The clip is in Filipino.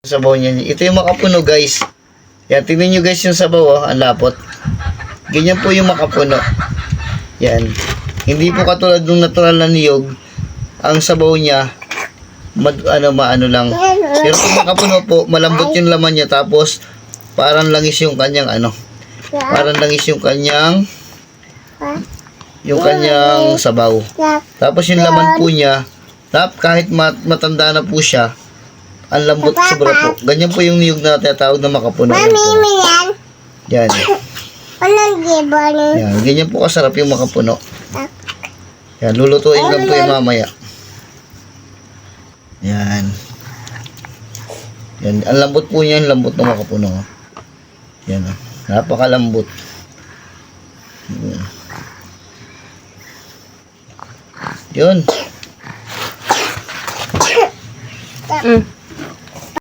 Sabaw niya. Ito yung makapuno, guys. Yan, tingnan nyo guys yung sabaw, oh, ang lapot. Ganyan po yung makapuno. Yan. Hindi po katulad ng natural na niyog. Ang sabaw niya, maano lang. Pero kung makapuno po, malambot yung laman niya. Tapos, parang langis yung kanyang Parang langis yung kanyang sabaw. Tapos yung laman po niya, kahit matanda na po siya, ang lambot sobra po. Ganyan po yung niyog na tinatawag na makapuno. Yan. Yan. Ganyan po kasarap yung makapuno. Yan. Lulutuin lang po yung mamaya. Yan. Yan. Ang lambot po niya, ang lambot ng makapuno. Yan. Napakalambot. Yun.